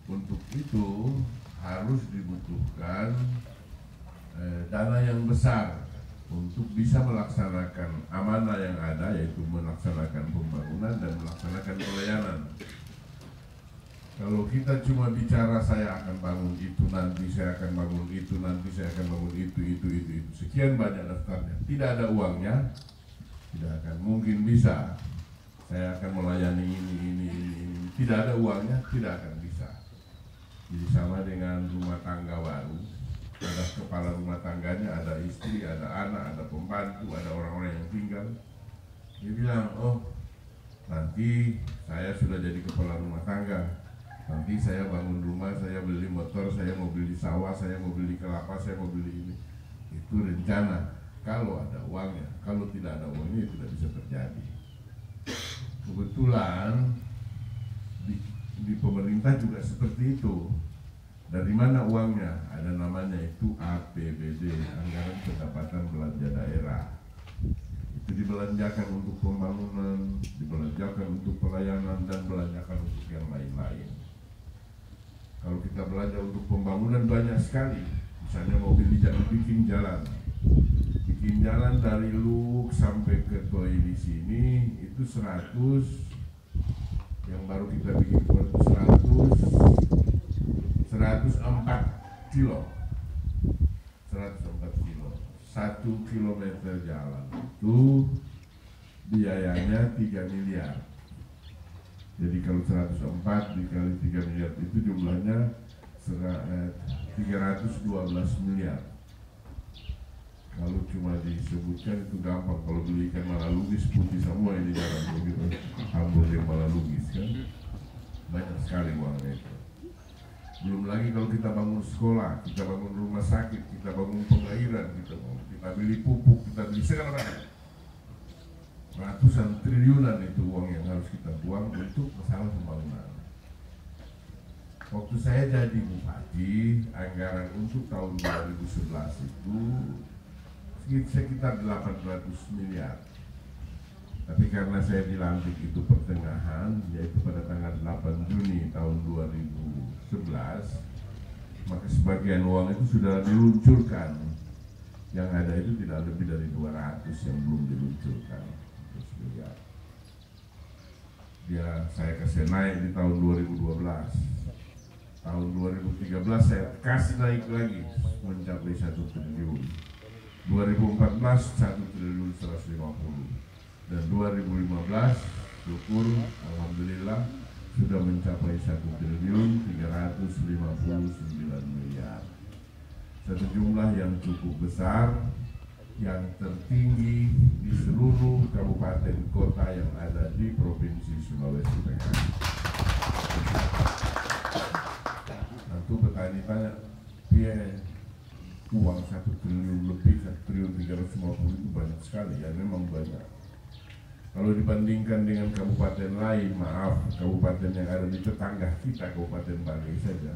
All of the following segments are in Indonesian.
Untuk itu harus dibutuhkan dana yang besar untuk bisa melaksanakan amanah yang ada, yaitu melaksanakan pembangunan dan melaksanakan pelayanan. Kalau kita cuma bicara saya akan bangun itu, nanti saya akan bangun itu, nanti saya akan bangun itu, sekian banyak daftarnya, tidak ada uangnya, tidak akan mungkin bisa. Saya akan melayani ini, tidak ada uangnya, tidak akan bisa. Jadi sama dengan rumah tangga baru, ada kepala rumah tangganya, ada istri, ada anak, ada pembantu, ada orang-orang yang tinggal. Dia bilang, oh nanti saya sudah jadi kepala rumah tangga, nanti saya bangun rumah, saya beli motor, saya mau beli sawah, saya mau beli kelapa, saya mau beli ini. Itu rencana kalau ada uangnya. Kalau tidak ada uangnya tidak bisa terjadi. Kebetulan di pemerintah juga seperti itu. Dari mana uangnya? Ada namanya itu APBD, Anggaran Pendapatan Belanja Daerah. Itu dibelanjakan untuk pembangunan, dibelanjakan untuk pelayanan, dan belanjakan untuk yang lain-lain. Kalau kita belanja untuk pembangunan banyak sekali. Misalnya mau bikin jalan dari Luk sampai ke Toi di sini itu 100, yang baru kita bikin itu 104 kilo. 104 kilo. 1 kilometer jalan itu biayanya 3 miliar. Jadi kalau 104 dikali 3 miliar itu jumlahnya 312 miliar. Kalau cuma disebutkan itu gampang, kalau beli ikan malalugis putih semua ini jarang begitu. Ambon yang malalugis kan banyak sekali uangnya itu. Belum lagi kalau kita bangun sekolah, kita bangun rumah sakit, kita bangun pengairan, kita beli pupuk, kita beli segala macam. Ratusan triliunan itu uang yang harus kita buang untuk masalah pembangunan. Waktu saya jadi bupati, anggaran untuk tahun 2011 itu sekitar 800 miliar. Tapi karena saya dilantik itu pertengahan, yaitu pada tanggal 8 Juni tahun 2011, maka sebagian uang itu sudah diluncurkan. Yang ada itu tidak lebih dari 200 yang belum diluncurkan. Saya kasih naik di tahun 2012. Tahun 2013 saya kasih naik lagi mencapai 1 triliun. 2014 1 triliun 150. Dan 2015 syukur alhamdulillah sudah mencapai 1 triliun 359 miliar. Satu jumlah yang cukup besar, yang tertinggi di seluruh kabupaten kota yang ada di Provinsi Sulawesi Tengah. Tentu petani tanya, uang 1 triliun lebih, 1 triliun 350 itu banyak sekali. Ya memang banyak. Kalau dibandingkan dengan kabupaten lain, kabupaten yang ada di tetangga kita, Kabupaten Banggai saja,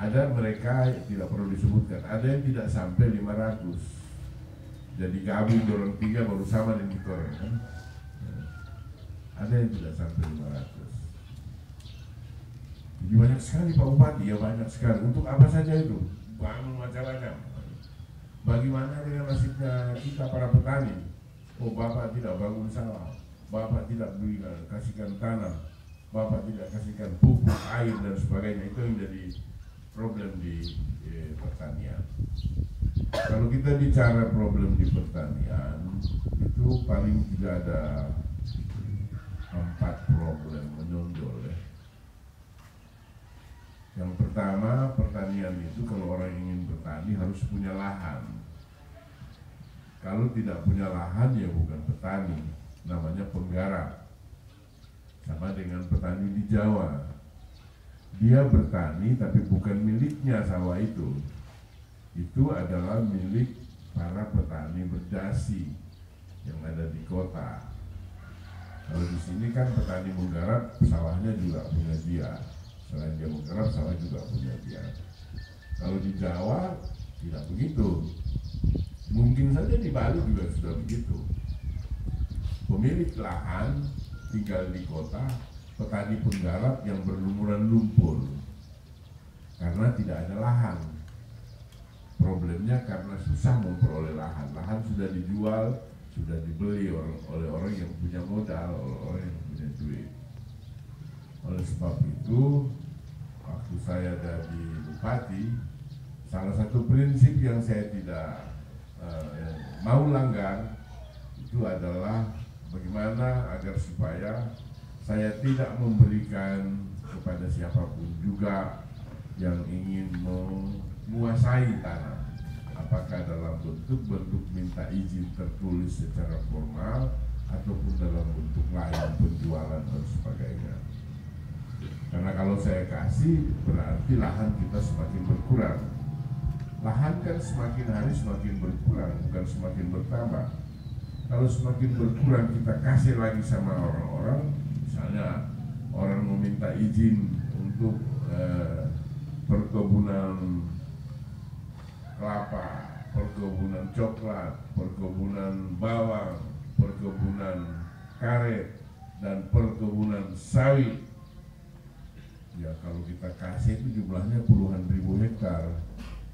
ada mereka tidak perlu disebutkan, ada yang tidak sampai 500. Jadi gabung dorong 3 baru sama dengan kita orang kan. Ada yang tidak sampai 500. Jadi banyak sekali Pak Bupati, ya banyak sekali. Untuk apa saja itu? Bangun macam-macam. Bagaimana dengan nasibnya kita para petani? Oh, Bapak tidak bangun sawah, Bapak tidak kasihkan tanah, Bapak tidak kasihkan pupuk, air dan sebagainya. Itu yang menjadi problem di pertanian. Kalau kita bicara problem di pertanian, itu paling tidak ada 4 problem menonjol ya. Yang pertama, pertanian itu kalau orang ingin bertani harus punya lahan. Kalau tidak punya lahan ya bukan petani, namanya penggarap. Sama dengan petani di Jawa. Dia bertani tapi bukan miliknya sawah itu. Itu adalah milik para petani berdasi yang ada di kota. Kalau di sini kan petani menggarap, sawahnya juga punya dia. Selain dia menggarap, sawah juga punya dia. Kalau di Jawa tidak begitu. Mungkin saja di Bali juga sudah begitu. Pemilik lahan tinggal di kota, petani penggarap yang berlumuran lumpur. karena tidak ada lahan. Problemnya karena susah memperoleh lahan. Lahan sudah dijual, sudah dibeli oleh orang yang punya modal, oleh orang yang punya duit. Oleh sebab itu, waktu saya jadi bupati, salah satu prinsip yang saya tidak mau langgar itu adalah bagaimana agar supaya saya tidak memberikan kepada siapapun juga yang ingin menguasai tanah, apakah dalam bentuk minta izin tertulis secara formal ataupun dalam bentuk lain penjualan dan sebagainya. Karena kalau saya kasih berarti lahan kita semakin berkurang. Lahan kan semakin hari semakin berkurang, bukan semakin bertambah. Kalau semakin berkurang kita kasih lagi sama orang-orang, misalnya orang meminta izin untuk perkebunan kelapa, perkebunan coklat, perkebunan bawang, perkebunan karet, dan perkebunan sawit. Ya kalau kita kasih itu jumlahnya puluhan ribu hektar.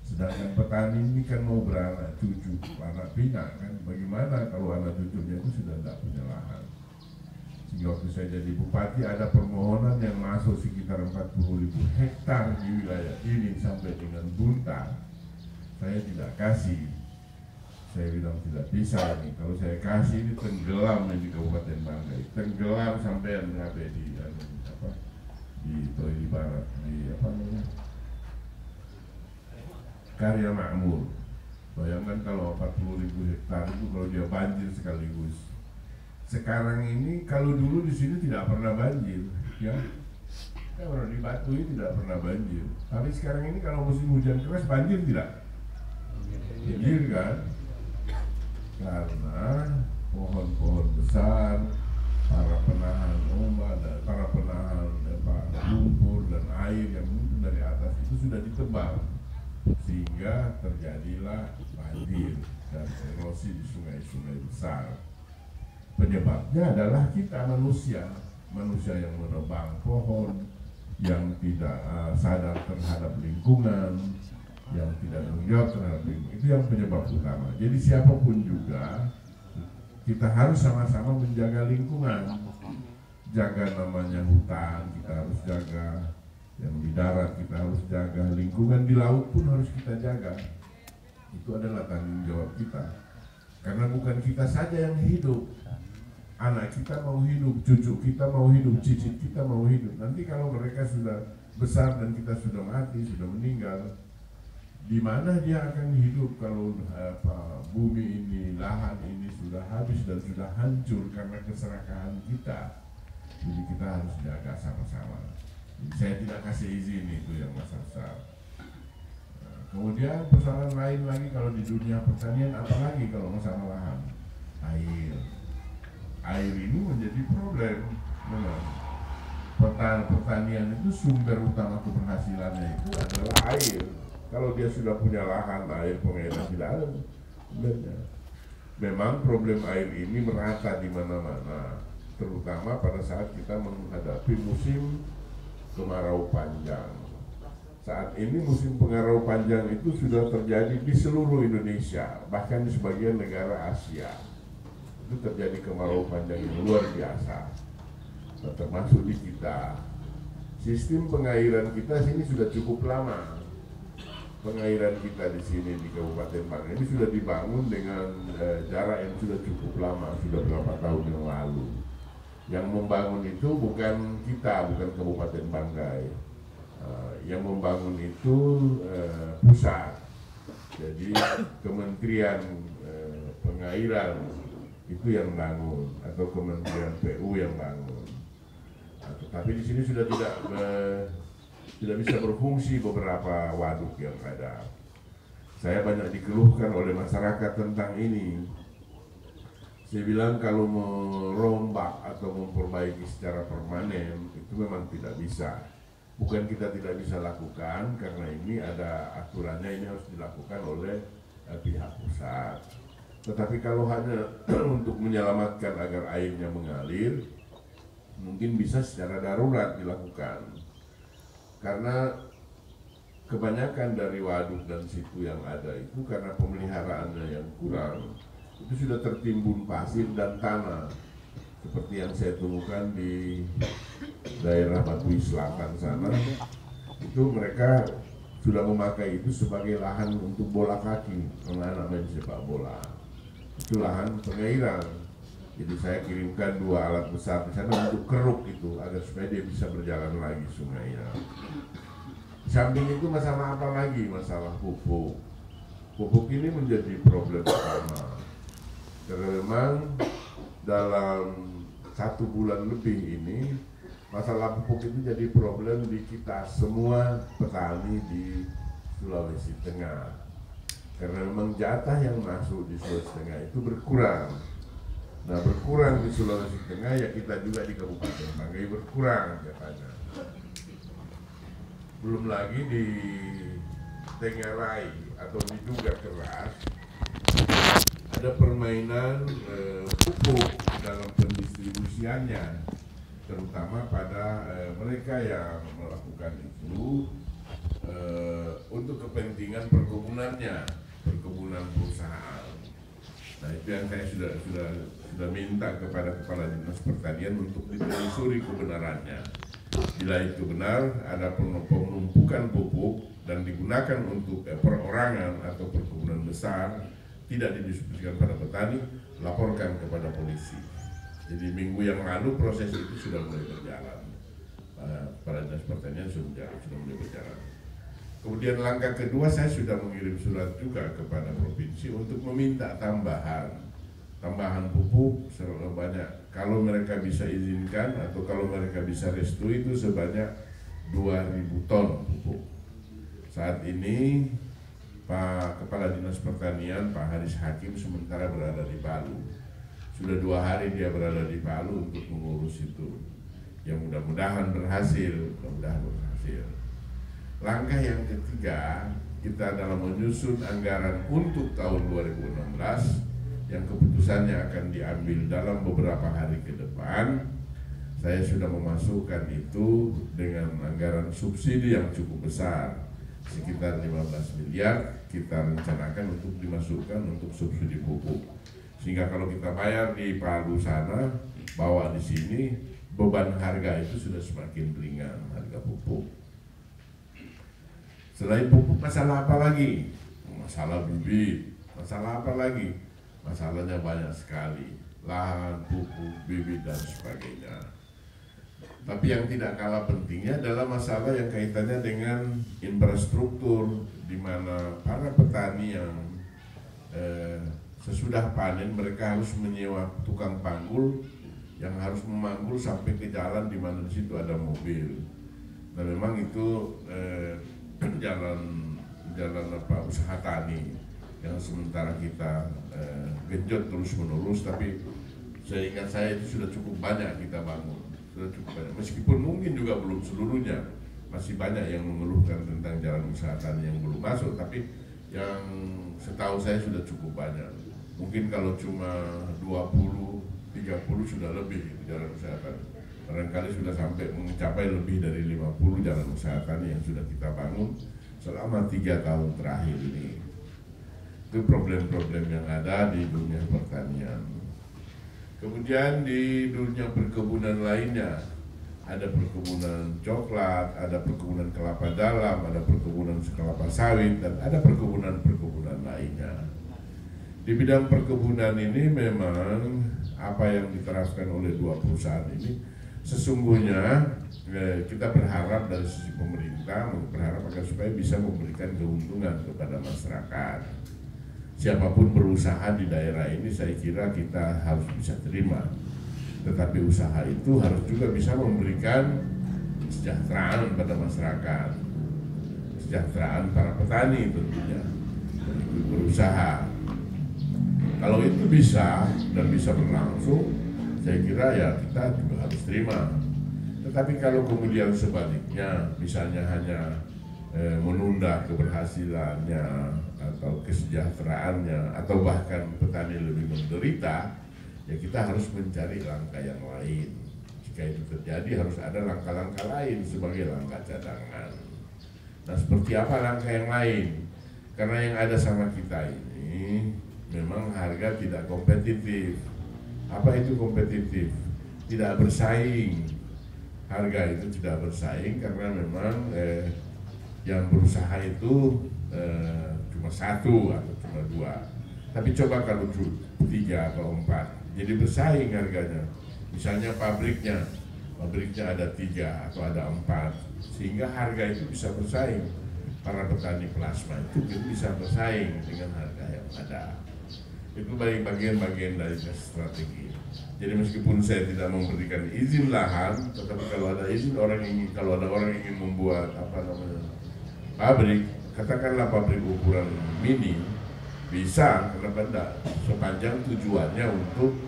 Sedangkan petani ini kan mau beranak cucu, anak pinak kan. Bagaimana kalau anak cucunya itu sudah tidak punya lahan? Sehingga waktu saya jadi bupati ada permohonan yang masuk sekitar 40.000 hektar di wilayah ini sampai dengan Buntar. Saya tidak kasih. Saya bilang tidak bisa nih. Kalau saya kasih ini tenggelam di Kabupaten Banggai. Tenggelam sampai di Toiri Barat, di apa namanya? Karya Makmur. Bayangkan kalau 40.000 hektar itu kalau dia banjir sekaligus. Sekarang ini kalau dulu di sini tidak pernah banjir, ya. Kalau di Batu ini tidak pernah banjir. Tapi sekarang ini kalau musim hujan keras banjir tidak? Banjir kan? Karena pohon-pohon besar, para penahan ombak dan para penahan lumpur dan air yang muncul dari atas itu sudah ditebang, sehingga terjadilah banjir dan erosi di sungai-sungai besar. Penyebabnya adalah kita manusia yang menebang pohon, yang tidak sadar terhadap lingkungan, yang tidak menjawab terhadap lingkungan. Itu yang penyebab utama. Jadi siapapun juga kita harus sama-sama menjaga lingkungan. Jaga namanya hutan, kita harus jaga. Yang di darat kita harus jaga. Lingkungan di laut pun harus kita jaga. Itu adalah tanggung jawab kita. Karena bukan kita saja yang hidup. Anak kita mau hidup, cucu kita mau hidup, cicit kita mau hidup. Nanti kalau mereka sudah besar dan kita sudah mati, sudah meninggal, di mana dia akan hidup kalau bumi ini, lahan ini sudah habis dan sudah hancur karena keserakahan kita. Jadi kita harus jaga sama-sama. Saya tidak kasih izin itu yang besar. Kemudian persoalan lain lagi kalau di dunia pertanian, apalagi kalau masalah lahan, air ini menjadi problem. Memang pertanian itu sumber utama keberhasilannya itu adalah air. Kalau dia sudah punya lahan, air pengairan tidak ada sebenarnya. Memang problem air ini merata di mana-mana, terutama pada saat kita menghadapi musim kemarau panjang. Saat ini musim kemarau panjang itu sudah terjadi di seluruh Indonesia, bahkan di sebagian negara Asia. Itu terjadi kemarau panjang yang luar biasa, termasuk di kita. Sistem pengairan kita sini sudah cukup lama. Pengairan kita di sini di Kabupaten Banggai ini sudah dibangun dengan jarak yang sudah cukup lama, sudah berapa tahun yang lalu. Yang membangun itu bukan kita, bukan Kabupaten Banggai. Yang membangun itu pusat. Jadi Kementerian Pengairan itu yang bangun, atau Kementerian PU yang bangun. Tetapi di sini sudah tidak bisa berfungsi beberapa waduk yang ada. Saya banyak dikeluhkan oleh masyarakat tentang ini. Saya bilang kalau merombak atau memperbaiki secara permanen itu memang tidak bisa. Bukan kita tidak bisa lakukan, karena ini ada aturannya, ini harus dilakukan oleh pihak pusat. Tetapi kalau hanya untuk menyelamatkan agar airnya mengalir, mungkin bisa secara darurat dilakukan. Karena kebanyakan dari waduk dan situ yang ada itu karena pemeliharaannya yang kurang, itu sudah tertimbun pasir dan tanah seperti yang saya temukan di daerah Batui Selatan sana. Itu mereka sudah memakai itu sebagai lahan untuk bola kaki, anak-anak main sepak bola. Itu lahan pengairan. Jadi saya kirimkan 2 alat besar di sana untuk keruk itu agar supaya dia bisa berjalan lagi sungainya. Di samping itu masalah apa lagi? Masalah pupuk. Pupuk ini menjadi problem utama. Karena memang dalam 1 bulan lebih ini masalah pupuk itu jadi problem di kita semua petani di Sulawesi Tengah. Karena memang jatah yang masuk di Sulawesi Tengah itu berkurang. Nah, berkurang di Sulawesi Tengah, ya kita juga di Kabupaten Banggai berkurang jatahnya. Belum lagi di Tengarai atau di Duga Keras ada permainan pupuk dalam pendistribusiannya, terutama pada mereka yang melakukan itu untuk kepentingan perkebunannya, perkebunan perusahaan. Nah, itu yang saya sudah minta kepada Kepala Dinas Pertanian untuk ditelusuri kebenarannya. Bila itu benar, ada penumpukan pupuk dan digunakan untuk perorangan atau perkebunan besar, tidak didistribusikan pada petani, laporkan kepada polisi. Jadi minggu yang lalu proses itu sudah mulai berjalan. Kepala Dinas Pertanian sudah mulai berjalan. Kemudian langkah kedua, saya sudah mengirim surat juga kepada provinsi untuk meminta tambahan pupuk sebanyak, kalau mereka bisa izinkan atau kalau mereka bisa restui itu sebanyak 2.000 ton pupuk. Saat ini Pak Kepala Dinas Pertanian Pak Haris Hakim sementara berada di Palu. Sudah 2 hari dia berada di Palu untuk mengurus itu. Yang mudah-mudahan berhasil, Langkah yang ketiga, kita dalam menyusun anggaran untuk tahun 2016 yang keputusannya akan diambil dalam beberapa hari ke depan. Saya sudah memasukkan itu dengan anggaran subsidi yang cukup besar, sekitar 15 miliar kita rencanakan untuk dimasukkan untuk subsidi pupuk. Sehingga kalau kita bayar di Palu sana, bawa di sini, beban harga itu sudah semakin ringan, harga pupuk. Selain pupuk, masalah apa lagi? Masalah bibit. Masalah apa lagi? Masalahnya banyak sekali. Lahan, pupuk, bibit, dan sebagainya. Tapi yang tidak kalah pentingnya adalah masalah yang kaitannya dengan infrastruktur, di mana para petani yang sesudah panen mereka harus menyewa tukang panggul yang harus memanggul sampai ke jalan di mana di situ ada mobil. Dan memang itu jalan usaha tani yang sementara kita genjot terus menerus, tapi seingat saya itu sudah cukup banyak kita bangun, sudah cukup banyak. Meskipun mungkin juga belum seluruhnya, masih banyak yang mengeluhkan tentang jalan usaha tani yang belum masuk, tapi yang setahu saya sudah cukup banyak. Mungkin kalau cuma 20, 30 sudah lebih jalan usaha tani. Barangkali sudah sampai mencapai lebih dari 50 jalan usaha tani yang sudah kita bangun selama 3 tahun terakhir ini. Itu problem-problem yang ada di dunia pertanian. Kemudian di dunia perkebunan lainnya, ada perkebunan coklat, ada perkebunan kelapa dalam, ada perkebunan kelapa sawit, dan ada perkebunan-perkebunan lainnya. Di bidang perkebunan ini memang apa yang diterapkan oleh 2 perusahaan ini sesungguhnya kita berharap dari sisi pemerintah berharap agar supaya bisa memberikan keuntungan kepada masyarakat. Siapapun berusaha di daerah ini saya kira kita harus bisa terima. Tetapi usaha itu harus juga bisa memberikan kesejahteraan pada masyarakat, kesejahteraan para petani tentunya, berusaha. Kalau itu bisa dan bisa berlangsung, saya kira ya kita juga harus terima. Tetapi kalau kemudian sebaliknya, misalnya hanya menunda keberhasilannya atau kesejahteraannya, atau bahkan petani lebih menderita, ya kita harus mencari langkah yang lain. Jika itu terjadi harus ada langkah-langkah lain sebagai langkah cadangan. Nah, seperti apa langkah yang lain? Karena yang ada sama kita ini memang harga tidak kompetitif. Apa itu kompetitif? Tidak bersaing. Harga itu tidak bersaing karena memang yang berusaha itu cuma satu atau cuma dua. Tapi coba kalau 3 atau 4, jadi bersaing harganya. Misalnya pabriknya ada 3 atau ada 4, sehingga harga itu bisa bersaing. Para petani plasma itu bisa bersaing dengan harga yang ada. Itu bagian-bagian dari strategi. Jadi meskipun saya tidak memberikan izin lahan, tetapi kalau ada izin kalau ada orang ingin membuat pabrik, katakanlah pabrik ukuran mini, bisa, kenapa tidak? Sepanjang tujuannya untuk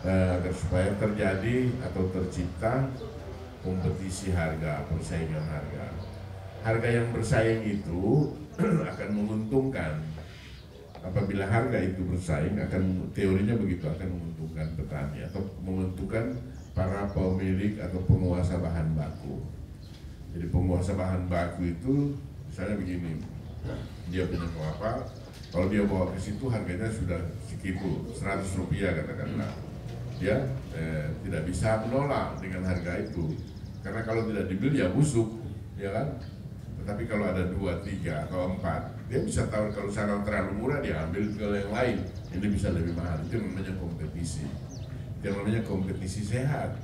agar supaya terjadi atau tercipta kompetisi harga, persaingan harga. Harga yang bersaing itu akan menguntungkan. Apabila harga itu bersaing, teorinya begitu, akan menguntungkan petani atau menguntungkan para pemilik atau penguasa bahan baku. Jadi penguasa bahan baku itu misalnya begini, dia punya kelapa, kalau dia bawa ke situ harganya sudah segitu, 100 rupiah katakanlah. Dia tidak bisa menolak dengan harga itu, karena kalau tidak dibeli ya busuk, ya kan? Tetapi kalau ada 2, 3 atau 4, dia bisa tahu kalau sana terlalu murah dia ambil ke yang lain, ini bisa lebih mahal. Itu namanya kompetisi. Itu namanya kompetisi sehat,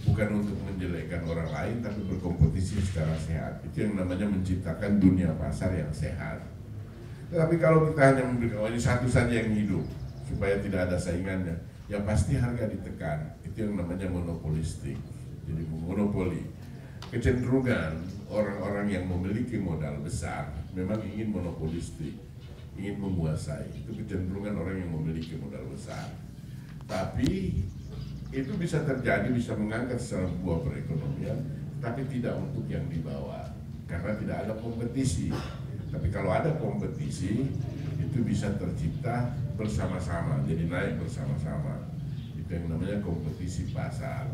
bukan untuk menjelekkan orang lain, tapi berkompetisi secara sehat. Itu yang namanya menciptakan dunia pasar yang sehat. Tetapi kalau kita hanya memberikan ini satu saja yang hidup supaya tidak ada saingannya, yang pasti harga ditekan. Itu yang namanya monopolistik. Jadi monopoli. Kecenderungan orang-orang yang memiliki modal besar memang ingin monopolistik, ingin menguasai. Itu kecenderungan orang yang memiliki modal besar. Tapi itu bisa terjadi, bisa mengangkat sebuah perekonomian, tapi tidak untuk yang di bawah, karena tidak ada kompetisi. Tapi kalau ada kompetisi, itu bisa tercipta bersama-sama, jadi naik bersama-sama. Itu yang namanya kompetisi pasar.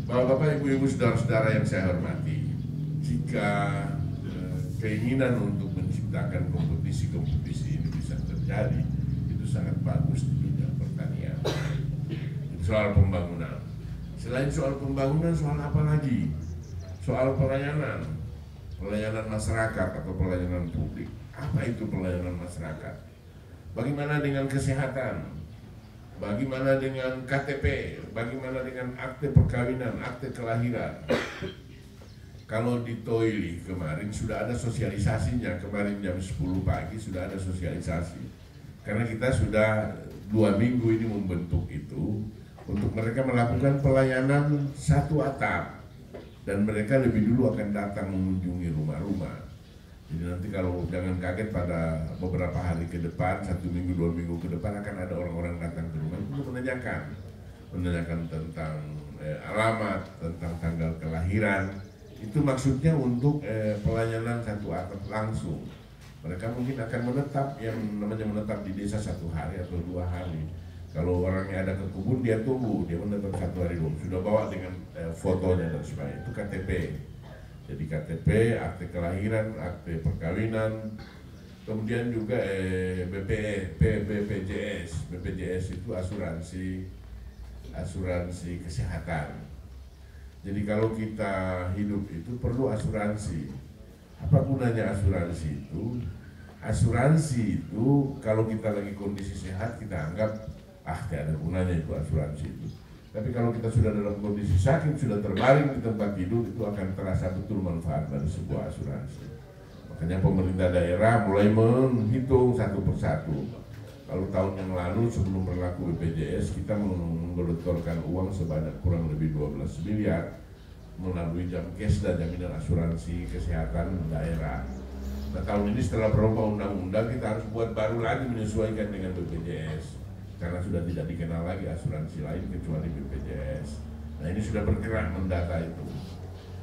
Bapak-bapak, ibu-ibu, saudara-saudara yang saya hormati, jika keinginan untuk menciptakan kompetisi-kompetisi ini bisa terjadi, itu sangat bagus di dunia pertanian. Itu soal pembangunan. Selain soal pembangunan, soal apa lagi? Soal pelayanan masyarakat atau pelayanan publik. Apa itu pelayanan masyarakat? Bagaimana dengan kesehatan? Bagaimana dengan KTP? Bagaimana dengan akte perkawinan, akte kelahiran? Kalau di Toili kemarin sudah ada sosialisasinya, kemarin jam 10 pagi sudah ada sosialisasi. Karena kita sudah 2 minggu ini membentuk itu untuk mereka melakukan pelayanan satu atap. Dan mereka lebih dulu akan datang mengunjungi rumah-rumah. Jadi nanti kalau jangan kaget pada beberapa hari ke depan, 1 minggu, 2 minggu ke depan akan ada orang-orang datang ke rumah untuk menanyakan tentang alamat, tentang tanggal kelahiran. Itu maksudnya untuk pelayanan satu atap langsung. Mereka mungkin akan menetap, yang namanya menetap di desa 1 hari atau 2 hari. Kalau orangnya ada ke kebun, dia tunggu, dia menetap 1 hari dulu. Sudah bawa dengan fotonya dan sebagainya. Itu KTP. Jadi KTP, akte kelahiran, akte perkawinan, kemudian juga BPJS. BPJS itu asuransi kesehatan. Jadi kalau kita hidup itu perlu asuransi. Apa gunanya asuransi itu? Asuransi itu kalau kita lagi kondisi sehat kita anggap tidak ada gunanya itu asuransi itu. Tapi kalau kita sudah dalam kondisi sakit, sudah terbaring di tempat tidur, itu akan terasa betul manfaat dari sebuah asuransi. Makanya pemerintah daerah mulai menghitung satu persatu. Kalau tahun yang lalu sebelum berlaku BPJS, kita menggelontorkan uang sebanyak kurang lebih 12 miliar melalui Jamkes dan jaminan asuransi kesehatan daerah. Nah, tahun ini setelah berubah undang-undang, kita harus buat baru lagi menyesuaikan dengan BPJS. Karena sudah tidak dikenal lagi asuransi lain kecuali BPJS. Nah, ini sudah bergerak mendata itu.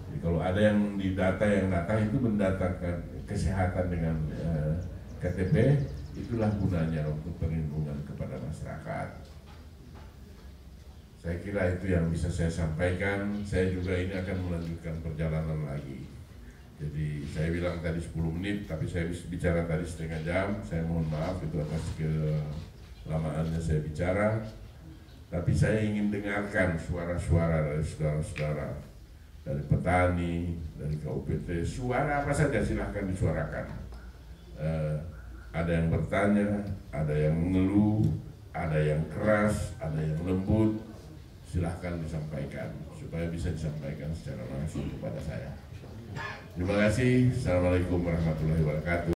Jadi kalau ada yang didata, yang datang itu mendatakan kesehatan dengan KTP, itulah gunanya untuk perlindungan kepada masyarakat. Saya kira itu yang bisa saya sampaikan. Saya juga ini akan melanjutkan perjalanan lagi. Jadi saya bilang tadi 10 menit, tapi saya bicara tadi setengah jam. Saya mohon maaf itu atas kelamaannya saya bicara. Tapi saya ingin dengarkan suara-suara dari saudara-saudara, dari petani, dari KUPT. Suara apa saja silahkan disuarakan. Ada yang bertanya, ada yang mengeluh, ada yang keras, ada yang lembut. Silahkan disampaikan supaya bisa disampaikan secara langsung kepada saya. Terima kasih. Assalamualaikum warahmatullahi wabarakatuh.